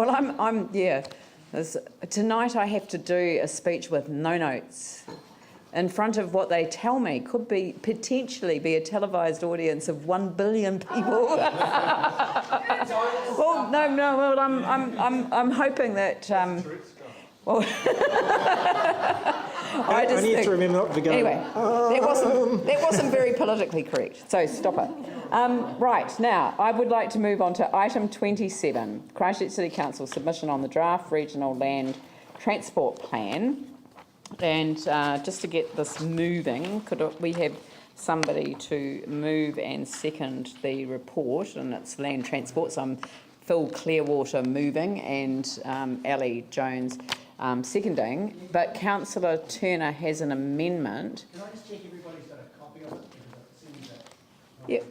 Well, tonight I have to do a speech with no notes in front of what they tell me could be potentially be a televised audience of 1 billion people. Well, no. Well, I'm hoping that. Well, I need to remember not to go. Anyway, that wasn't very politically correct. So stop it. Right, now I would like to move on to item 27, Christchurch City Council submission on the draft regional land transport plan. And just to get this moving, could we have somebody to move and second the report? And it's land transport, so I'm Phil Clearwater moving and Ali Jones seconding. But Councillor Turner has an amendment. Can I just check everybody's got a copy of it? Because it seems that Yeah,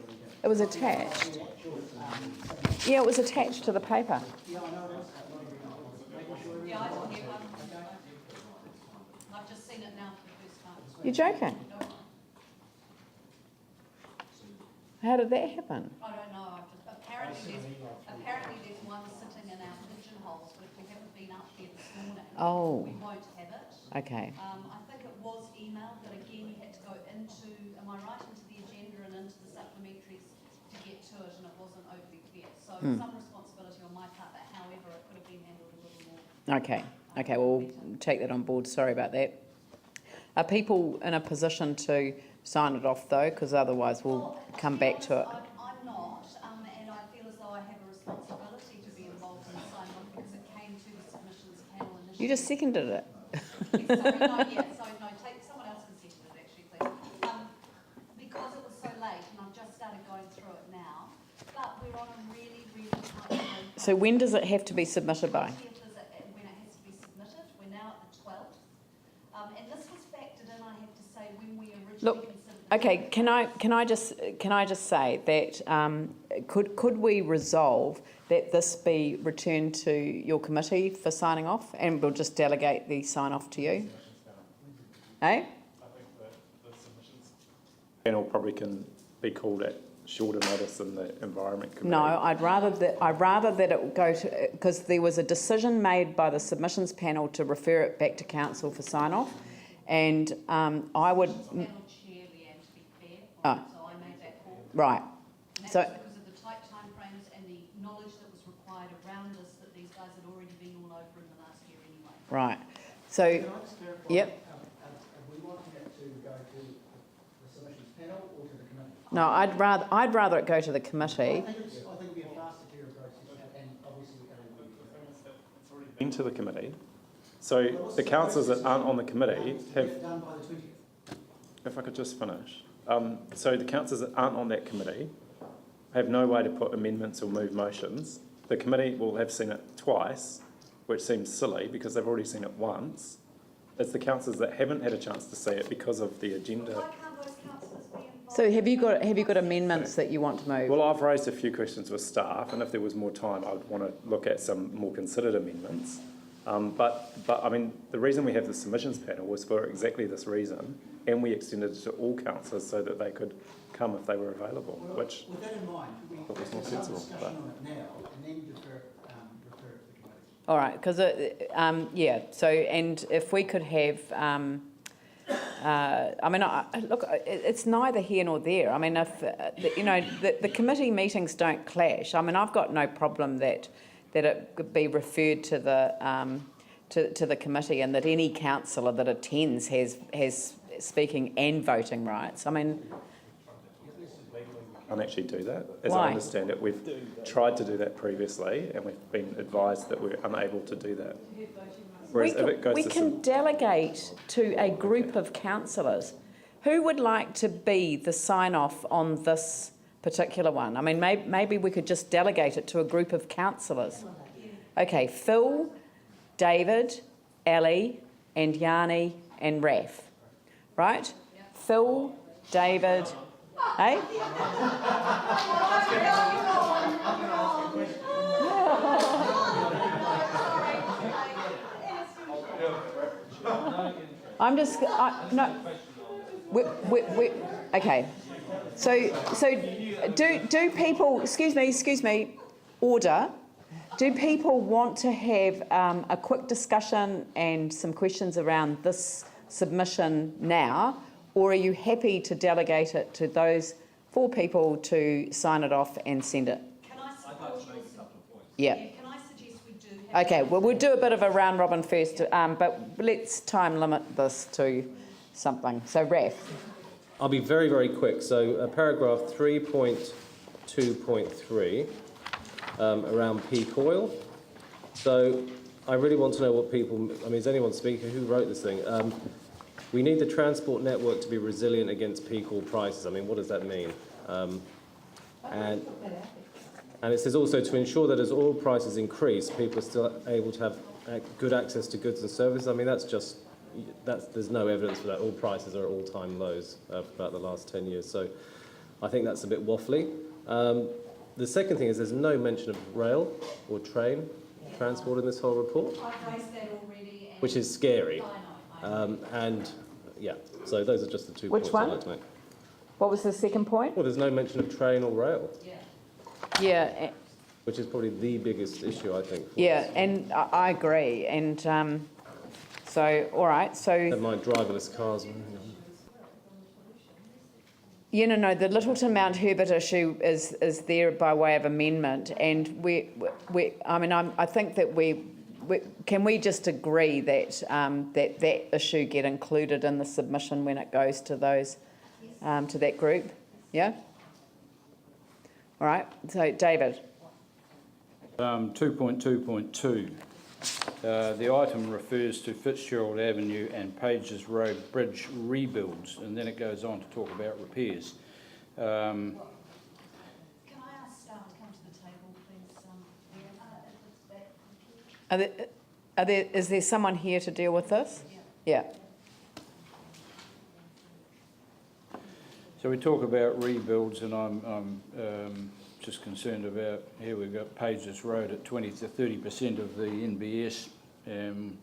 it was attached. Yeah, it was attached to the paper. Yeah, I know it is. Yeah, I didn't get one. I've just seen it now for the first time. You're joking? How did that happen? I don't know. Apparently there's one sitting in our pigeonholes, but if we haven't been up there this morning, we won't have it. Okay. I think it was emailed, but again, you had to go into, am I right, into the agenda and into the supplementaries to get to it, and it wasn't overly clear. So some responsibility on my part, but however, it could have been handled a little more. Okay, well, we'll take that on board. Sorry about that. Are people in a position to sign it off, though? Because otherwise we'll come back to it. I'm not, and I feel as though I have a responsibility to be involved in the sign off because it came to the submissions panel initially. You just seconded it. Someone else can second it actually, please. Because it was so late and I've just started going through it now, but we're on a really, really tight deadline. So when does it have to be submitted by? When it has to be submitted, we're now at the 12th. And this was factored in, I have to say, when we originally considered. Okay, can I just say that could we resolve that this be returned to your committee for signing off, and we'll just delegate the sign off to you? Eh? I think that the submissions panel probably can be called at shorter notice than the environment committee. No, I'd rather that it go to, because there was a decision made by the submissions panel to refer it back to council for sign off, and I would. So I made that call. Right. And So. that was because of the tight timeframes and the knowledge that was required around us that these guys had already been all over in the last year anyway. Right. So. Can I just clarify? Yep. Are we wanting it to go to the submissions panel or to the committee? No, I'd rather it go to the committee. I think it'd be a faster, clearer process, and obviously It's already been to the committee. So the councillors that aren't on the committee have. done by the 20th. If I could just finish. So the councillors that aren't on that committee have no way to put amendments or move motions. The committee will have seen it twice, which seems silly because they've already seen it once. It's the councillors that haven't had a chance to see it because of the agenda. Why can't those councillors be involved? So have you got amendments that you want to move? Well, I've raised a few questions with staff, and if there was more time, I'd want to look at some more considered amendments. But I mean, the reason we have the submissions panel was for exactly this reason, and we extended it to all councillors so that they could come if they were available, which With that in mind, could we was more have some sensible, discussion on it now and then refer it to the committee? All right, because yeah. So, and if we could have, I mean, look, it's neither here nor there. I mean, if the committee meetings don't clash. I mean, I've got no problem that it could be referred to the committee, and that any councillor that attends has speaking and voting rights. I mean, can't actually do that. As Why? I understand it, we've tried to do that previously, and we've been advised that we're unable to do that. Whereas if it goes we to can delegate to a group of councillors. Who would like to be the sign-off on this particular one? I mean, maybe we could just delegate it to a group of councillors. Okay, Phil, David, Ali, and Yanni, and Raf. Right? Phil, David, hey? I'm just, no. Okay. So do people, excuse me, order. Do people want to have a quick discussion and some questions around this submission now, or are you happy to delegate it to those 4 people to sign it off and send it? Can I support your... Yeah. Can I suggest we do have... Okay, well, we'll do a bit of a round robin first, but let's time limit this to something. So, Raf. I'll be very, very quick. So paragraph 3.2.3 around peak oil. So I really want to know what people, I mean, is anyone speaking? Who wrote this thing? We need the transport network to be resilient against peak oil prices. I mean, what does that mean? And it says also to ensure that as oil prices increase, people are still able to have good access to goods and services. I mean, there's no evidence for that. Oil prices are at all-time lows for about the last 10 years. So I think that's a bit waffly. The second thing is there's no mention of rail or train transport in this whole report, I've raised that already. which is scary. I know. And yeah, so those are just the 2 Which points I'd one? like to make. What was the second point? Well, there's no mention of train or rail, Yeah, which is probably the biggest issue, I think. for yeah, us. and I agree. And so, all right, so, Don't mind driverless cars. no, the Littleton Mount Herbert issue is there by way of amendment, and I think that can we just agree that that issue get included in the submission when it goes to those, to that group? Yeah? All right, so David. 2.2.2. The item refers to Fitzgerald Avenue and Pages Road Bridge rebuilds, and then it goes on to talk about repairs. Can I ask staff to come to the table, please? Is there someone here to deal with this? Yeah. So we talk about rebuilds, and I'm just concerned about, here we've got Pages Road at 20 to 30% of the NBS, and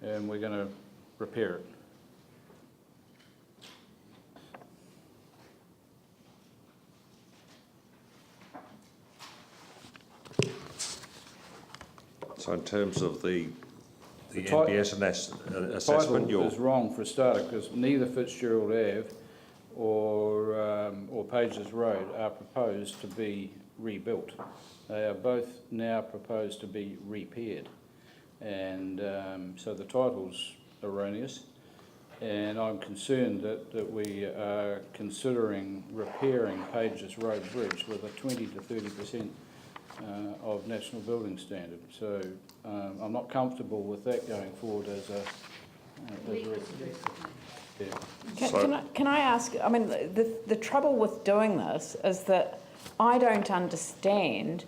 we're going to repair it. So in terms of the The NBS assessment, title is wrong for a starter, because neither Fitzgerald Ave or Pages Road are proposed to be rebuilt. They are both now proposed to be repaired, and so the title's erroneous. And I'm concerned that we are considering repairing Pages Road Bridge with a 20 to 30% of National Building Standard. So I'm not comfortable with that going forward as a yeah. Can I ask, I mean, the trouble with doing this is that I don't understand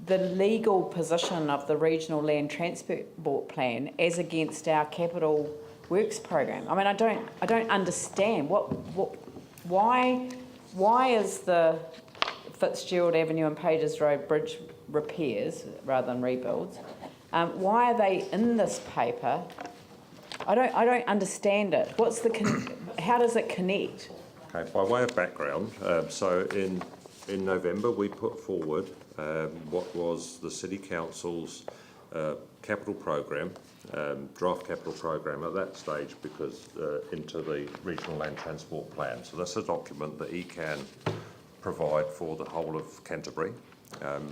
the legal position of the Regional Land Transport Plan as against our capital works program. I mean, I don't understand why is the Fitzgerald Avenue and Pages Road Bridge repairs rather than rebuilds, why are they in this paper? I don't understand it. How does it connect? okay, by way of background, so in November we put forward what was the City Council's capital programme, draft capital programme at that stage, because into the Regional Land Transport Plan. So that's a document that ECAN provide for the whole of Canterbury.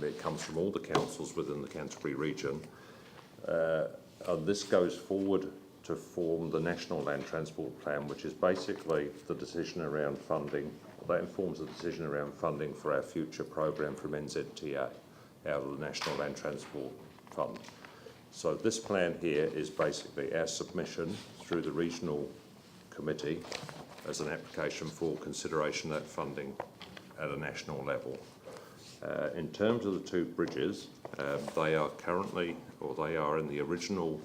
It comes from all the councils within the Canterbury region. And this goes forward to form the National Land Transport Plan, which is basically the decision around funding. That informs the decision around funding for our future programme from NZTA out of the National Land Transport Fund. So this plan here is basically our submission through the regional committee as an application for consideration of that funding at a national level. In terms of the two bridges, they are currently, or they are in the original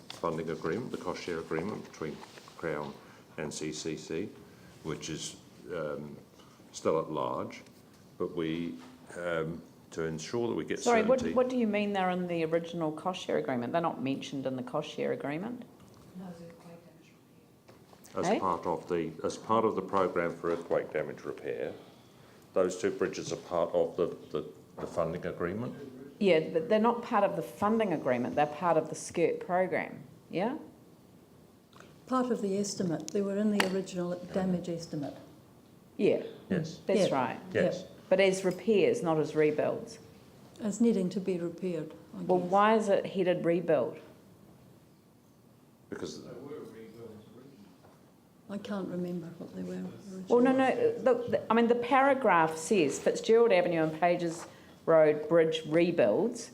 funding agreement, the cost share agreement between Crown and CCC, which is still at large, but we, to ensure that we get certainty... Sorry, what do you mean they're in the original cost share agreement? They're not mentioned in the cost share agreement? As part of the programme for earthquake damage repair, those two bridges are part of the funding agreement. Yeah, but they're not part of the funding agreement, they're part of the SCIRT program, yeah? Part of the estimate, they were in the original damage estimate. Yeah, Yes. that's Yeah. right. Yes. But as repairs, not as rebuilds. As needing to be repaired, I Well, guess. why is it headed rebuild? Because I can't remember what they were originally. Well, no, look, I mean, the paragraph says Fitzgerald Avenue and Pages Road Bridge rebuilds,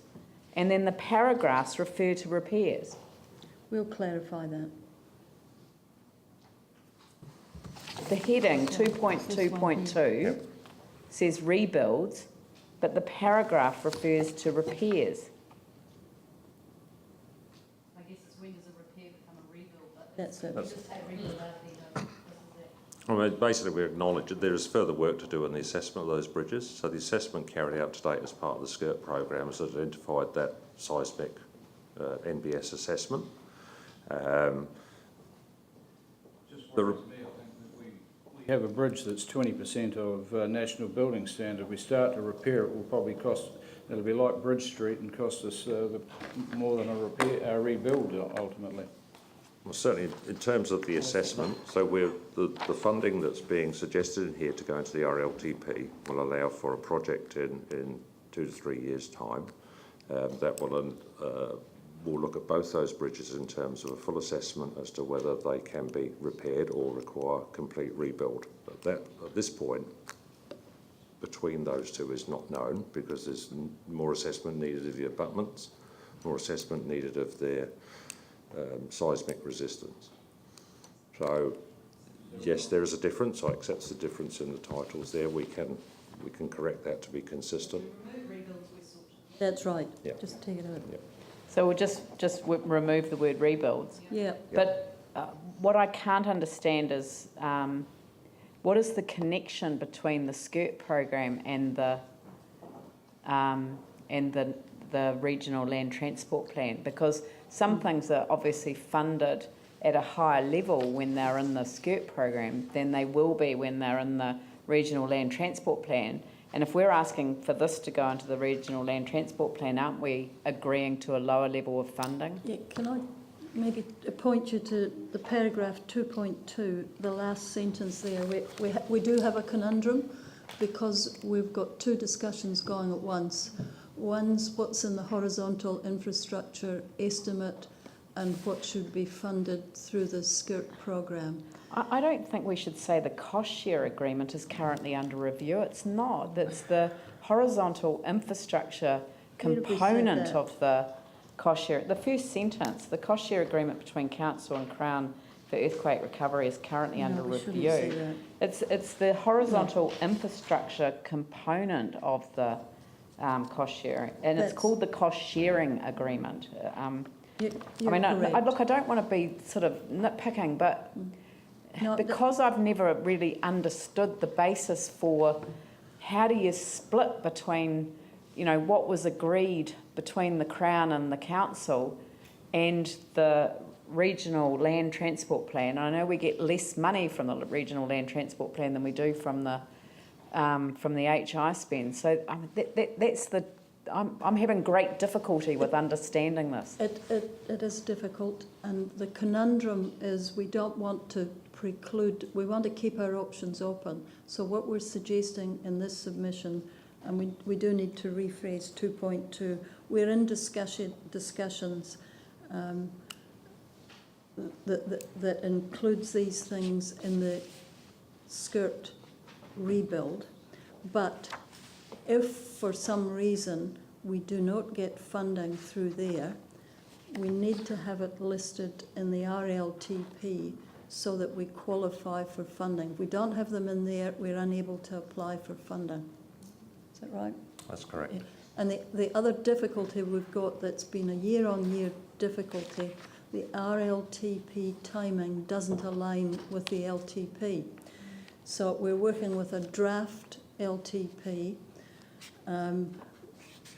and then the paragraphs refer to repairs. We'll clarify that. The heading 2.2.2 Yep. says rebuilds, but the paragraph refers to repairs. I guess it's when does a repair become a rebuild, but That's it. you just say rebuild out there, this is it. I mean, basically, we acknowledge that there is further work to do in the assessment of those bridges. So the assessment carried out to date as part of the SCIRT program has identified that seismic NBS assessment. We have a bridge that's 20% of national building standard. We start to repair it, will probably cost, it'll be like Bridge Street and cost us more than a rebuild ultimately. Well, certainly, in terms of the assessment, so the funding that's being suggested in here to go into the RLTP will allow for a project in 2 to 3 years' time. That will we'll look at both those bridges in terms of a full assessment as to whether they can be repaired or require complete rebuild. But that, at this point, between those two is not known because there's more assessment needed of the abutments, more assessment needed of their seismic resistance. So, yes, there is a difference. I accept the difference in the titles there. We can correct that to be consistent. Remove rebuilds, we sort. That's right. Yeah. Just take it out. Yeah. So we'll just remove the word rebuilds. Yeah. But what I can't understand is what is the connection between the SCIRT program and the regional land transport plan? Because some things are obviously funded at a higher level when they're in the SCIRT program than they will be when they're in the regional land transport plan. And if we're asking for this to go into the regional land transport plan, aren't we agreeing to a lower level of funding? Yeah, can I maybe point you to the paragraph 2.2, the last sentence there? We do have a conundrum because we've got two discussions going at once. One's what's in the horizontal infrastructure estimate and what should be funded through the SCIRT program. I don't think we should say the cost share agreement is currently under review. It's not. It's the horizontal infrastructure Where did we say component that? of the cost share. The first sentence, the cost share agreement between Council and Crown for earthquake recovery is currently under No, we shouldn't review. say that. It's the horizontal infrastructure component of the cost share, and it's That's- called the cost sharing agreement. You're I mean, correct. look, I don't want to be sort of nitpicking, but No, because I've never really understood the basis for how do you split between, you know, what was agreed between the Crown and the Council and the regional land transport plan. I know we get less money from the regional land transport plan than we do from the HI spend. So that's the. I'm having great difficulty with understanding this. It is difficult, and the conundrum is we don't want to preclude, we want to keep our options open. So what we're suggesting in this submission, and we do need to rephrase 2.2, we're in discussions that includes these things in the SCIRT rebuild, but if for some reason we do not get funding through there, we need to have it listed in the RLTP so that we qualify for funding. If we don't have them in there, we're unable to apply for funding. Is that right? That's correct. Yeah. And the other difficulty we've got that's been a year-on-year difficulty, the RLTP timing doesn't align with the LTP. So we're working with a draft LTP.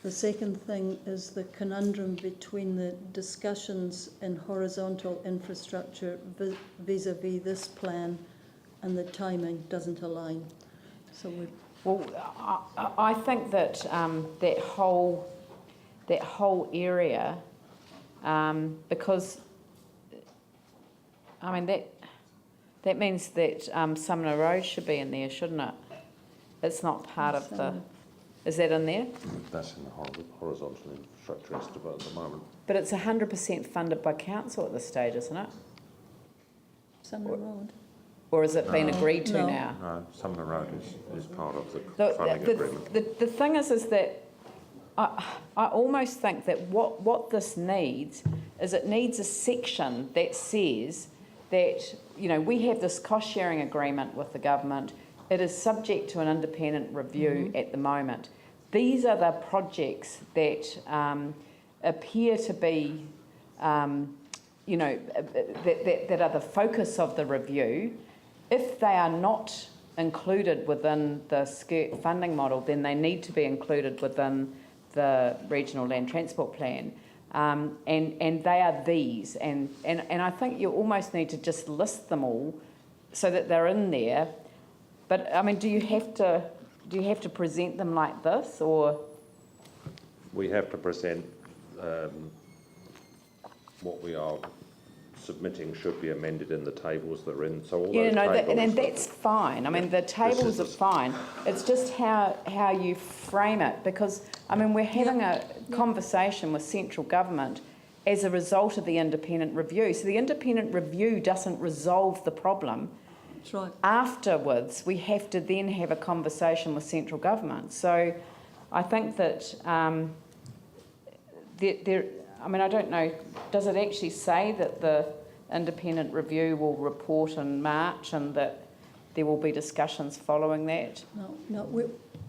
The second thing is the conundrum between the discussions in horizontal infrastructure vis-a-vis this plan and the timing doesn't align. So we Well, I think that that whole that whole area, because, I mean, that means that Sumner Road should be in there, shouldn't it? It's not part of the, is that in there? That's in the horizontal infrastructure estimate at the moment. But it's 100% funded by council at this stage, isn't it? Sumner Road. Or has it been agreed to No. now? No, Sumner Road is part of the Look, funding agreement. the thing is that I almost think that what this needs is it needs a section that says that, you know, we have this cost sharing agreement with the government. It is subject to an independent review at the moment. These are the projects that appear to be, you know, that are the focus of the review. If they are not included within the SCIRT funding model, then they need to be included within the Regional Land Transport Plan. And they are these. And I think you almost need to just list them all so that they're in there. But, I mean, do you have to present them like this, or? We have to present what we are submitting should be amended in the tables that are in, so all those tables... And that's fine. I mean, the tables are fine. It's just how you frame it, because, I mean, we're having a conversation with central government as a result of the independent review. So the independent review doesn't resolve the problem. That's right. Afterwards, we have to then have a conversation with central government. So I think that I mean, I don't know, does it actually say that the independent review will report in March and that there will be discussions following that? No,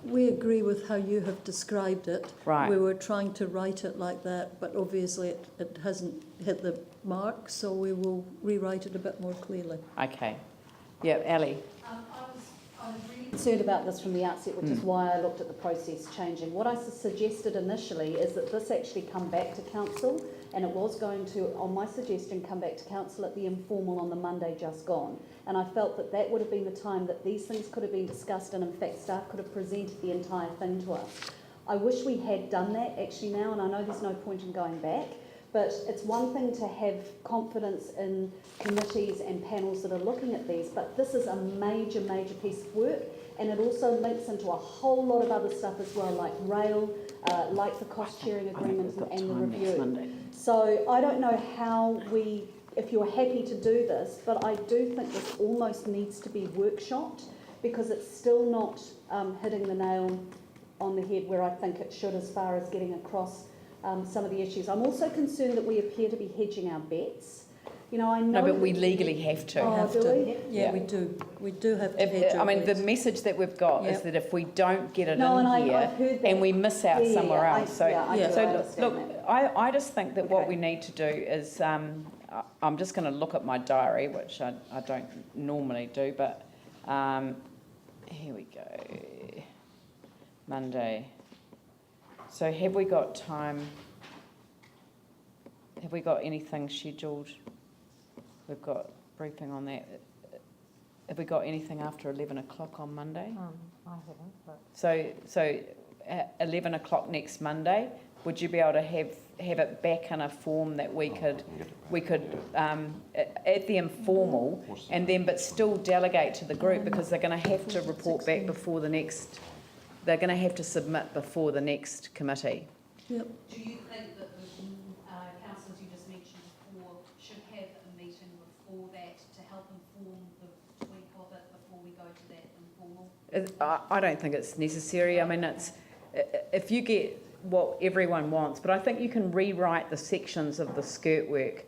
we agree with how you have described it. Right. We were trying to write it like that, but obviously it hasn't hit the mark, so we will rewrite it a bit more clearly. Okay. Yeah, Ali. I was really concerned about this from the outset, which is why I looked at the process changing. What I suggested initially is that this actually come back to council, and it was going to, on my suggestion, come back to council at the informal on the Monday just gone. And I felt that that would have been the time that these things could have been discussed, and in fact staff could have presented the entire thing to us. I wish we had done that actually now, and I know there's no point in going back, but it's one thing to have confidence in committees and panels that are looking at these, but this is a major, major piece of work, and it also links into a whole lot of other stuff as well, like rail, like the cost sharing agreement and the review. So I don't know how if you're happy to do this, but I do think this almost needs to be workshopped, because it's still not hitting the nail on the head where I think it should, as far as getting across some of the issues. I'm also concerned that we appear to be hedging our bets. You know, I know. No, but we legally have to. Oh, do we? Yeah, we do. We do have to hedge our I mean, the bets. message that we've got is Yep. that if we don't get it No, and in here I've heard that. and we miss out Yeah, somewhere I- else. So, yeah, I do so understand look, that. I just think that what Okay. we need to do is, I'm just going to look at my diary, which I don't normally do, but here we go. Monday. So have we got time? Have we got anything scheduled? We've got briefing on that. Have we got anything after 11 o'clock on Monday? I haven't, but... So at 11 o'clock next Monday, would you be able to have it back in a form that we could at the informal, and then but still delegate to the group, because they're going to have to report back before the next, they're going to have to submit before the next committee. Yep. Do you think that the councillors you just mentioned before should have a meeting before that to help inform the tweak of it before we go to that informal? I don't think it's necessary. I mean, it's if you get what everyone wants, but I think you can rewrite the sections of the skirt work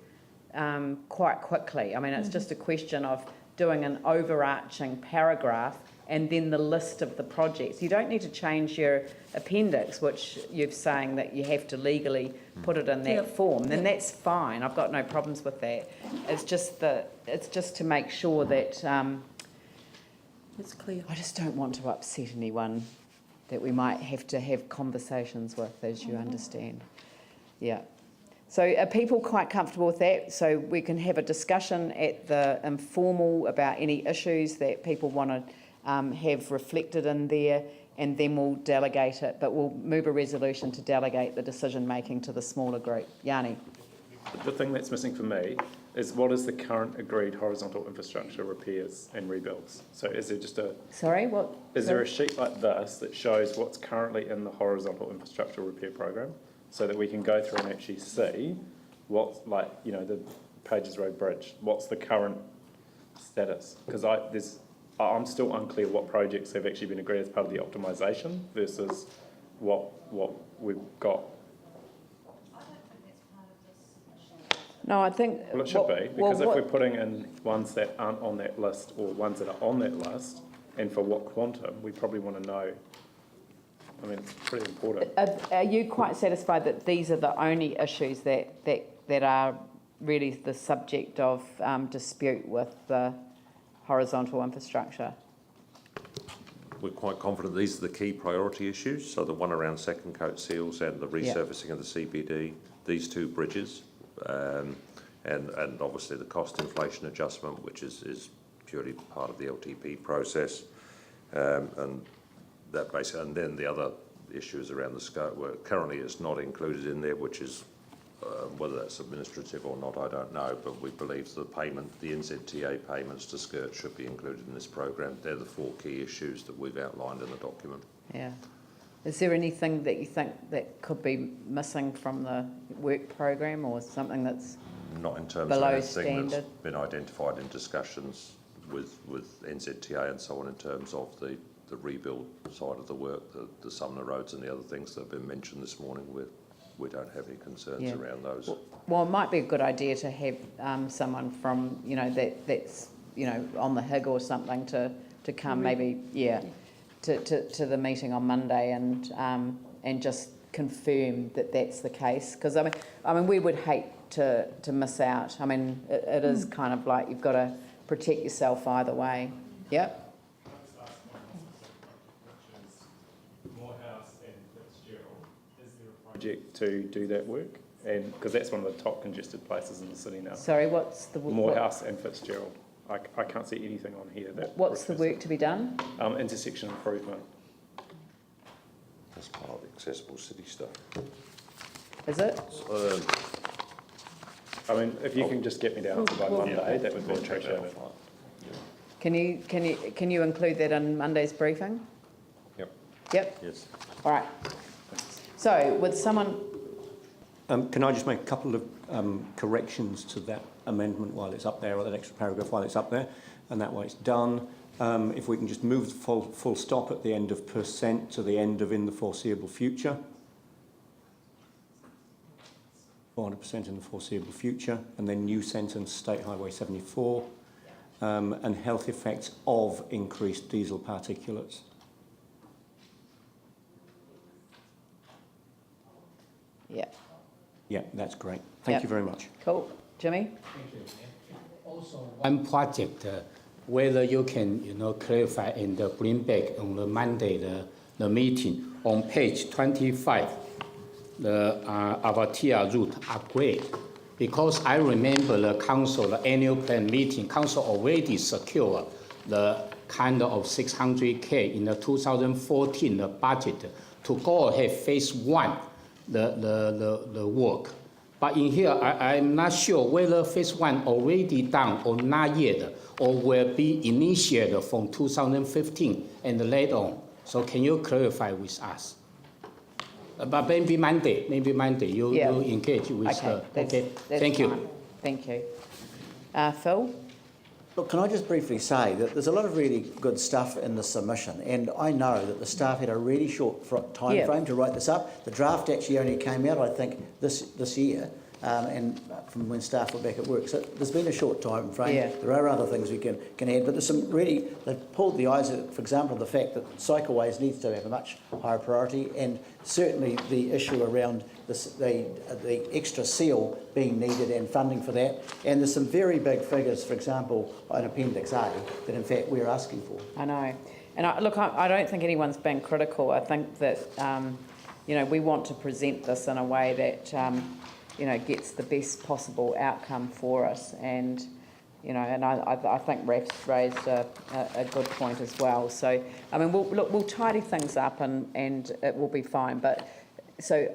quite quickly. I mean, it's just a question of doing an overarching paragraph and then the list of the projects. You don't need to change your appendix, which you're saying that you have to legally put it in that form. Then that's fine. I've got no problems with that. It's just to make sure that It's clear. I just don't want to upset anyone that we might have to have conversations with, as you understand. Yeah. So are people quite comfortable with that? So we can have a discussion at the informal about any issues that people want to have reflected in there, and then we'll delegate it, but we'll move a resolution to delegate the decision-making to the smaller group. Yanni? The thing that's missing for me is what is the current agreed horizontal infrastructure repairs and rebuilds? So is there just a... Sorry, what? Is there a sheet like this that shows what's currently in the horizontal infrastructure repair program so that we can go through and actually see what's, like, you know, the Pages Road Bridge, what's the current status? Because I'm still unclear what projects have actually been agreed as part of the optimisation versus what we've got. I don't think that's part of this submission. No, I think... Well, it should be, because if we're putting in ones that aren't on that list or ones that are on that list, and for what quantum, we probably want to know. I mean, it's pretty important. Are you quite satisfied that these are the only issues that are really the subject of dispute with the horizontal infrastructure? We're quite confident these are the key priority issues, so the one around second coat seals and the resurfacing of the CBD, these two bridges, and obviously the cost inflation adjustment, which is purely part of the LTP process, and that basically, and then the other issues around the scope where currently it's not included in there, which is whether that's administrative or not, I don't know, but we believe the payment, the NZTA payments to Skirt should be included in this program. They're the 4 key issues that we've outlined in the document. Yeah. Is there anything that you think that could be missing from the work program, or something that's not in terms below of anything standard? that's been identified in discussions with NZTA and so on in terms of the rebuild side of the work, the Sumner roads and the other things that have been mentioned this morning. We don't have any concerns around those. Well, it might be a good idea to have someone from, you know, that's, you know, on the HIG or something to come maybe, to the meeting on Monday and just confirm that that's the case. Because, I mean, we would hate to miss out. I mean, it is kind of like you've got to protect yourself either way. Yep. Project to do that work, and because that's one of the top congested places in the city now. Sorry, what's the... Morehouse and Fitzgerald. I can't see anything on here that... What's the work to be done? Intersection improvement. That's part of the accessible city stuff. Is it? I mean, if you can just get me down by Monday, that would be appreciated. Can you include that in Monday's briefing? Yep. Yep. Yes. All right. So, with someone... Can I just make a couple of corrections to that amendment while it's up there, or that extra paragraph while it's up there, and that way it's done. If we can just move the full stop at the end of % to the end of in the foreseeable future. 400% in the foreseeable future, and then new sentence, State Highway 74, and health effects of increased diesel particulates. Yeah. Yeah, that's great. Thank you very much. Cool. Jimmy? Thank you. Also, one project, whether you can, clarify and bring back on the Monday, the meeting on page 25, the Avatia route upgrade. Because I remember the council, the annual plan meeting, council already secured the kind of 600K in the 2014 budget to go ahead phase 1. The work. But in here, I'm not sure whether phase 1 already done or not yet, or will be initiated from 2015 and later on. So can you clarify with us? But maybe Monday, you engage with okay, thank you. Fine. Thank you. Phil? look, can I just briefly say that there's a lot of really good stuff in the submission, and I know that the staff had a really short time frame to write this up. The draft actually only came out, I think, this year, and from when staff were back at work. So there's been a short time frame. Yeah. There are other things we can add, but there's some really, they've pulled the eyes out, for example, the fact that cycleways needs to have a much higher priority, and certainly the issue around the extra seal being needed and funding for that. And there's some very big figures, for example, on Appendix A, that in fact we're asking for. I know. And I don't think anyone's been critical. I think that, we want to present this in a way that, gets the best possible outcome for us. And you know, and I think Raf's raised a good point as well. So, I mean, we'll tidy things up and it will be fine. But so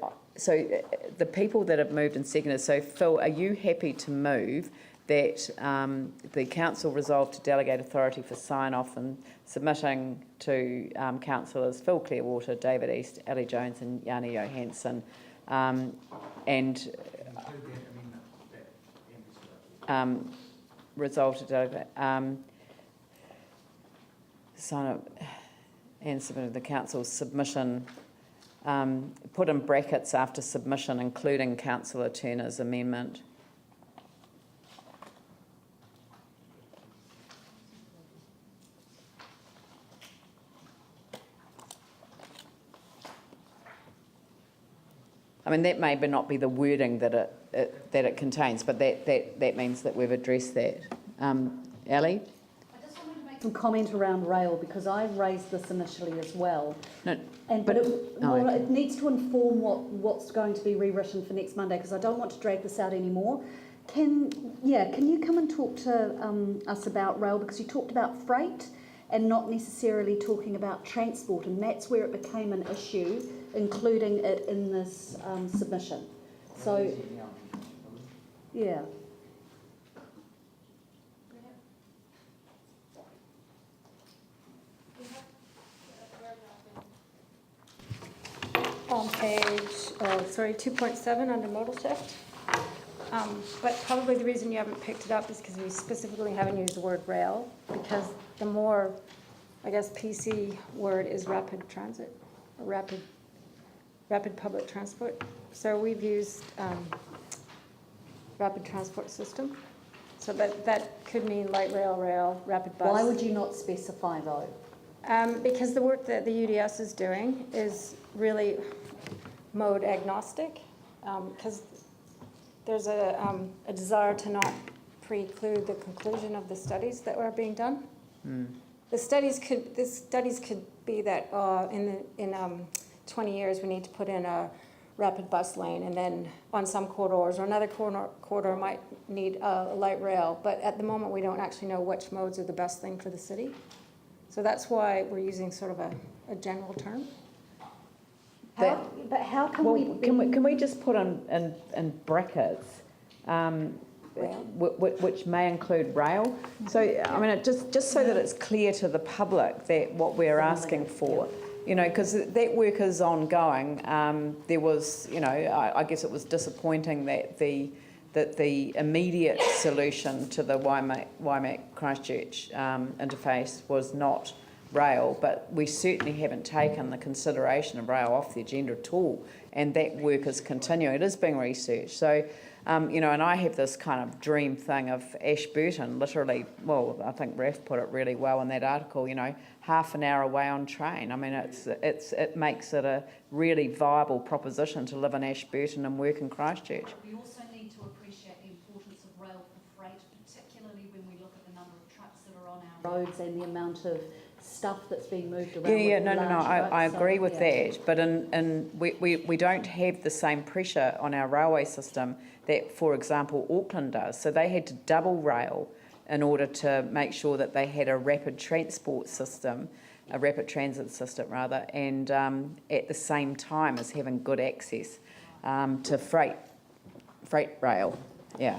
the people that have moved and seconded, so Phil, are you happy to move that the council resolved to delegate authority for sign-off and submitting to councillors Phil Clearwater, David East, Ellie Jones and Yanni Johansson, and resolved to delegate sign-off and submitted the council's submission, put in brackets after submission, including Councillor Turner's amendment. I mean, that may not be the wording that it contains, but that means that we've addressed that. Ellie? I just wanted to make some comment around rail because I raised this initially as well. No, But it needs to inform what's going to be rewritten for next Monday because I don't want to drag this out anymore. Can you come and talk to us about rail because you talked about freight and not necessarily talking about transport, and that's where it became an issue, including it in this submission. So, yeah. On page, 2.7 under modal shift. But probably the reason you haven't picked it up is because we specifically haven't used the word rail, because the more, I guess, PC word is rapid transit, or rapid public transport. So we've used rapid transport system. So that could mean light rail, rapid bus. Why would you not specify though? Because the work that the UDS is doing is really mode agnostic, because there's a desire to not preclude the conclusion of the studies that are being done. The studies could be that in 20 years we need to put in a rapid bus lane, and then on some corridors or another corridor might need a light rail. But at the moment we don't actually know which modes are the best thing for the city. So that's why we're using sort of a general term. But how can can we just put in brackets, which may include rail? So I mean, just so that it's clear to the public that what we're asking for, you know, because that work is ongoing. There was, you know, I guess it was disappointing that the immediate solution to the Waimak Christchurch interface was not rail, but we certainly haven't taken the consideration of rail off the agenda at all, and that work is continuing. It is being researched. So, you know, and I have this kind of dream thing of Ashburton, literally, well, I think Raf put it really well in that article, you know, half an hour away on train. I mean, it makes it a really viable proposition to live in Ashburton and work in Christchurch. We also need to appreciate the importance of rail for freight, particularly when we look at the number of trucks that are on our roads and the amount of stuff that's being moved around. No, I agree with that, but we don't have the same pressure on our railway system that, for example, Auckland does. So they had to double rail in order to make sure that they had a rapid transport system, a rapid transit system rather, and at the same time as having good access to freight rail. Yeah.